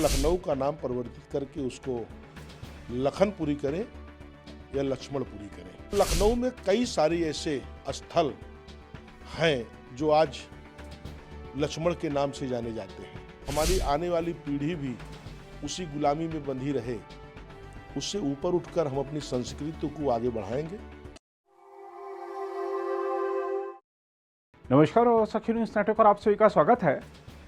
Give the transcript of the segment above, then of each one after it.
लखनऊ का नाम परिवर्तित करके उसको लखनपुरी करें या लक्ष्मणपुरी करें। लखनऊ में कई सारे ऐसे स्थल हैं जो आज लक्ष्मण के नाम से जाने जाते हैं। हमारी आने वाली पीढ़ी भी उसी गुलामी में बंधी रहे, उससे ऊपर उठकर हम अपनी संस्कृति को आगे बढ़ाएंगे। नमस्कार और सखी न्यूज़ नेटवर्क पर आप सभी का स्वागत है।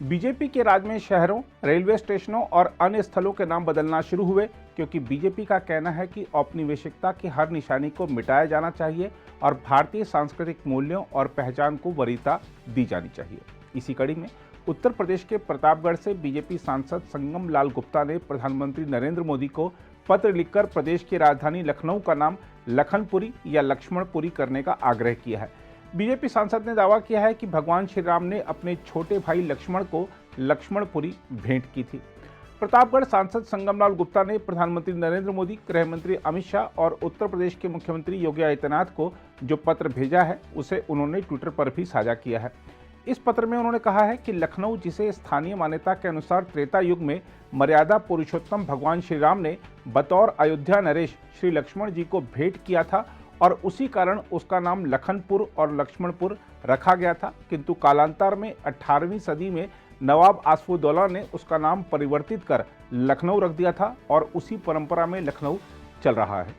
बीजेपी के राज में शहरों, रेलवे स्टेशनों और अन्य स्थलों के नाम बदलना शुरू हुए क्योंकि बीजेपी का कहना है कि औपनिवेशिकता की हर निशानी को मिटाया जाना चाहिए और भारतीय सांस्कृतिक मूल्यों और पहचान को वरीयता दी जानी चाहिए। इसी कड़ी में उत्तर प्रदेश के प्रतापगढ़ से बीजेपी सांसद संगम लाल गुप्ता ने प्रधानमंत्री नरेंद्र मोदी को पत्र लिखकर प्रदेश की राजधानी लखनऊ का नाम लखनपुरी या लक्ष्मणपुरी करने का आग्रह किया है। बीजेपी सांसद ने दावा किया है कि भगवान श्री राम ने अपने छोटे भाई लक्ष्मण को लक्ष्मणपुरी भेंट की थी। प्रतापगढ़ सांसद संगमलाल गुप्ता ने प्रधानमंत्री नरेंद्र मोदी, गृह मंत्री अमित शाह और उत्तर प्रदेश के मुख्यमंत्री योगी आदित्यनाथ को जो पत्र भेजा है उसे उन्होंने ट्विटर पर भी साझा किया है। इस पत्र में उन्होंने कहा है कि लखनऊ, जिसे स्थानीय मान्यता के अनुसार त्रेता युग में मर्यादा पुरुषोत्तम भगवान श्री राम ने बतौर अयोध्या नरेश श्री लक्ष्मण जी को भेंट किया था और उसी कारण उसका नाम लखनपुर और लक्ष्मणपुर रखा गया था, किंतु कालांतर में 18वीं सदी में नवाब आसफउद्दौला ने उसका नाम परिवर्तित कर लखनऊ रख दिया था और उसी परंपरा में लखनऊ चल रहा है।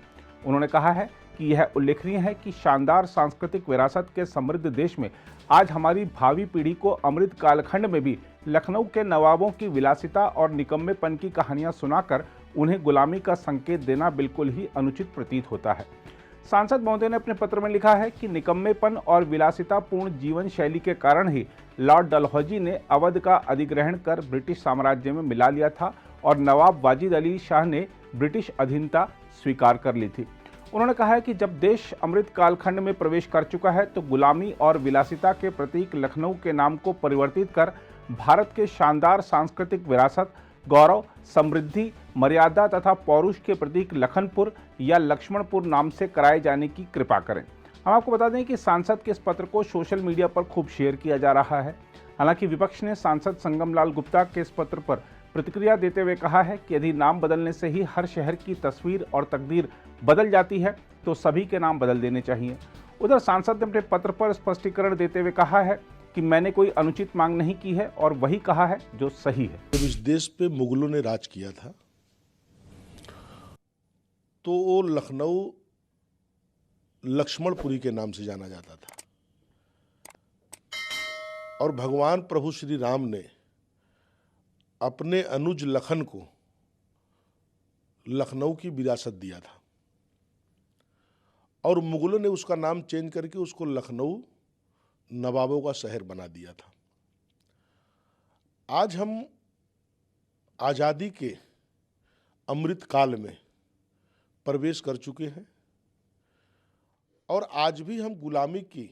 उन्होंने कहा है कि यह उल्लेखनीय है कि शानदार सांस्कृतिक विरासत के समृद्ध देश में आज हमारी भावी पीढ़ी को अमृत कालखंड में भी लखनऊ के नवाबों की विलासिता और निकम्मेपन की कहानियां सुनाकर उन्हें गुलामी का संकेत देना बिल्कुल ही अनुचित प्रतीत होता है। सांसद महोदय ने अपने पत्र में लिखा है कि निकम्मेपन और विलासितापूर्ण जीवन शैली के कारण ही लॉर्ड डलहौजी ने अवध का अधिग्रहण कर ब्रिटिश साम्राज्य में मिला लिया था और नवाब वाजिद अली शाह ने ब्रिटिश अधीनता स्वीकार कर ली थी। उन्होंने कहा है कि जब देश अमृत कालखंड में प्रवेश कर चुका है तो गुलामी और विलासिता के प्रतीक लखनऊ के नाम को परिवर्तित कर भारत के शानदार सांस्कृतिक विरासत, गौरव, समृद्धि, मर्यादा तथा पौरुष के प्रतीक लखनपुर या लक्ष्मणपुर नाम से कराए जाने की कृपा करें। हम आपको बता दें कि सांसद के इस पत्र को सोशल मीडिया पर खूब शेयर किया जा रहा है। हालांकि विपक्ष ने सांसद संगम लाल गुप्ता के इस पत्र पर प्रतिक्रिया देते हुए कहा है कि यदि नाम बदलने से ही हर शहर की तस्वीर और तकदीर बदल जाती है तो सभी के नाम बदल देने चाहिए। उधर सांसद ने अपने पत्र पर स्पष्टीकरण देते हुए कहा है कि मैंने कोई अनुचित मांग नहीं की है और वही कहा है जो सही है। जब इस देश पे मुगलों ने राज किया था तो वो लखनऊ लक्ष्मणपुरी के नाम से जाना जाता था और भगवान प्रभु श्री राम ने अपने अनुज लखन को लखनऊ की विरासत दिया था और मुगलों ने उसका नाम चेंज करके उसको लखनऊ नवाबों का शहर बना दिया था। आज हम आज़ादी के अमृत काल में प्रवेश कर चुके हैं और आज भी हम गुलामी की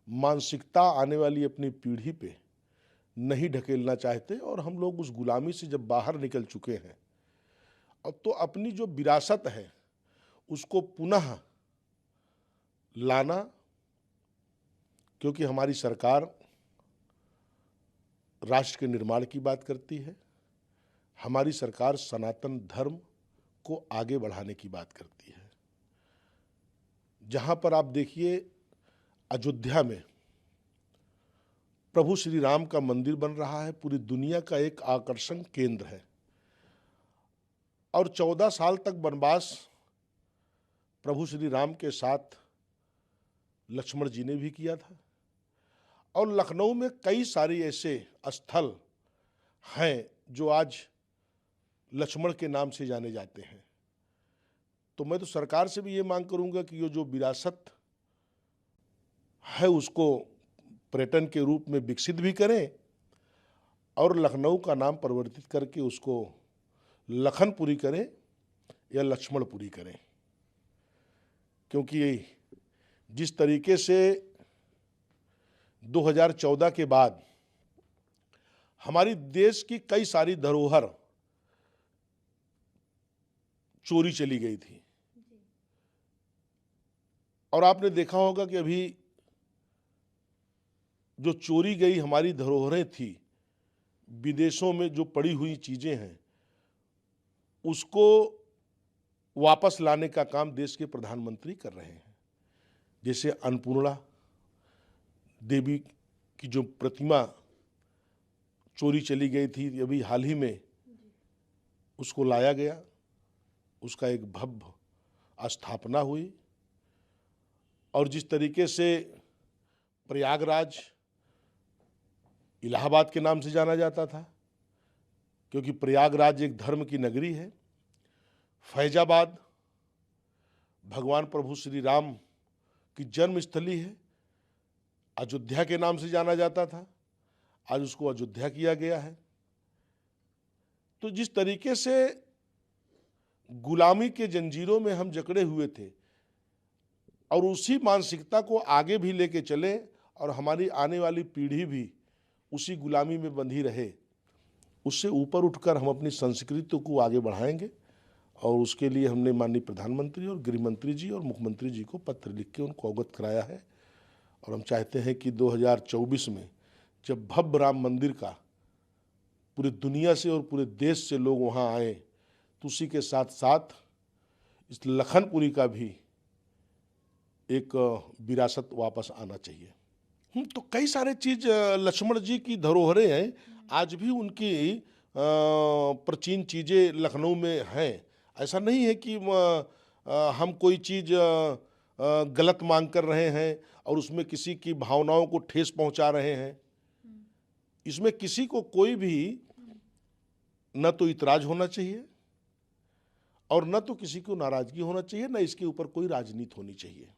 मानसिकता आने वाली अपनी पीढ़ी पे नहीं ढकेलना चाहते और हम लोग उस गुलामी से जब बाहर निकल चुके हैं अब तो अपनी जो विरासत है उसको पुनः लाना, क्योंकि हमारी सरकार राष्ट्र के निर्माण की बात करती है, हमारी सरकार सनातन धर्म को आगे बढ़ाने की बात करती है। जहां पर आप देखिए अयोध्या में प्रभु श्री राम का मंदिर बन रहा है, पूरी दुनिया का एक आकर्षण केंद्र है और 14 साल तक वनवास प्रभु श्री राम के साथ लक्ष्मण जी ने भी किया था और लखनऊ में कई सारे ऐसे स्थल हैं जो आज लक्ष्मण के नाम से जाने जाते हैं। तो मैं तो सरकार से भी ये मांग करूंगा कि ये जो विरासत है उसको पर्यटन के रूप में विकसित भी करें और लखनऊ का नाम परिवर्तित करके उसको लखनपुरी करें या लक्ष्मणपुरी करें, क्योंकि जिस तरीके से 2014 के बाद हमारी देश की कई सारी धरोहर चोरी चली गई थी और आपने देखा होगा कि अभी जो चोरी गई हमारी धरोहरें थी विदेशों में जो पड़ी हुई चीज़ें हैं उसको वापस लाने का काम देश के प्रधानमंत्री कर रहे हैं। जैसे अन्नपूर्णा देवी की जो प्रतिमा चोरी चली गई थी, अभी हाल ही में उसको लाया गया, उसका एक भव्य स्थापना हुई। और जिस तरीके से प्रयागराज इलाहाबाद के नाम से जाना जाता था, क्योंकि प्रयागराज एक धर्म की नगरी है, फैजाबाद भगवान प्रभु श्री राम की जन्मस्थली है, अयोध्या के नाम से जाना जाता था, आज उसको अयोध्या किया गया है। तो जिस तरीके से गुलामी के जंजीरों में हम जकड़े हुए थे और उसी मानसिकता को आगे भी लेके चले और हमारी आने वाली पीढ़ी भी उसी गुलामी में बंधी रहे, उससे ऊपर उठकर हम अपनी संस्कृति को आगे बढ़ाएंगे। और उसके लिए हमने माननीय प्रधानमंत्री और गृह मंत्री जी और मुख्यमंत्री जी को पत्र लिख के उनको अवगत कराया है। और हम चाहते हैं कि 2024 में जब भव्य राम मंदिर का पूरी दुनिया से और पूरे देश से लोग वहाँ आए, तो उसी के साथ साथ इस लखनपुरी का भी एक विरासत वापस आना चाहिए। तो कई सारे चीज़ लक्ष्मण जी की धरोहरें हैं, आज भी उनकी प्राचीन चीज़ें लखनऊ में हैं। ऐसा नहीं है कि हम कोई चीज़ गलत मांग कर रहे हैं और उसमें किसी की भावनाओं को ठेस पहुंचा रहे हैं। इसमें किसी को कोई भी न तो इतराज होना चाहिए और न तो किसी को नाराजगी होना चाहिए, न इसके ऊपर कोई राजनीति होनी चाहिए।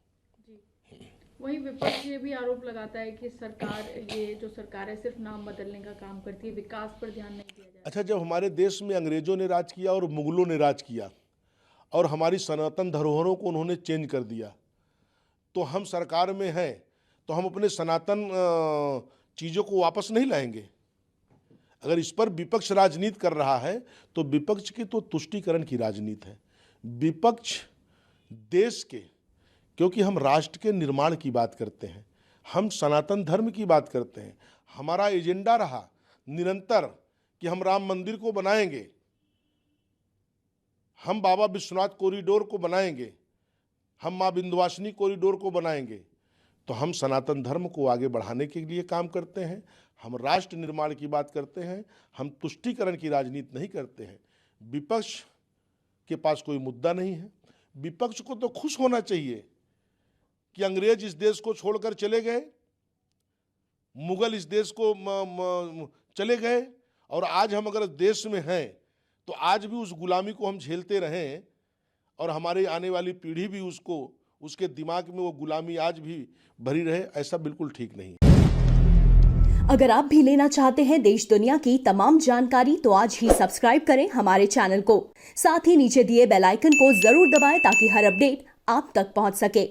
वहीं विपक्ष ये भी आरोप लगाता है कि सरकार, ये जो सरकार है सिर्फ नाम बदलने का काम करती है, विकास पर ध्यान नहीं दिया जाता। अच्छा, जब हमारे देश में अंग्रेजों ने राज किया और मुगलों ने राज किया और हमारी सनातन धरोहरों को उन्होंने चेंज कर दिया, तो हम सरकार में हैं तो हम अपने सनातन चीज़ों को वापस नहीं लाएंगे। अगर इस पर विपक्ष राजनीति कर रहा है तो विपक्ष की तो तुष्टीकरण की राजनीति है। विपक्ष देश के, क्योंकि हम राष्ट्र के निर्माण की बात करते हैं, हम सनातन धर्म की बात करते हैं, हमारा एजेंडा रहा निरंतर कि हम राम मंदिर को बनाएंगे, हम बाबा विश्वनाथ कॉरिडोर को बनाएंगे, हम माँ विंध्यवासिनी कॉरिडोर को बनाएंगे। तो हम सनातन धर्म को आगे बढ़ाने के लिए काम करते हैं, हम राष्ट्र निर्माण की बात करते हैं, हम तुष्टीकरण की राजनीति नहीं करते हैं। विपक्ष के पास कोई मुद्दा नहीं है। विपक्ष को तो खुश होना चाहिए कि अंग्रेज इस देश को छोड़कर चले गए, मुगल इस देश को चले गए, और आज हम अगर देश में हैं तो आज भी उस गुलामी को हम झेलते रहें और हमारे आने वाली पीढ़ी भी उसके दिमाग में वो गुलामी आज भी भरी रहे, ऐसा बिल्कुल ठीक नहीं है। अगर आप भी लेना चाहते हैं देश दुनिया की तमाम जानकारी तो आज ही सब्सक्राइब करें हमारे चैनल को। साथ ही नीचे दिए बेल आइकन को जरूर दबाएं ताकि हर अपडेट आप तक पहुंच सके।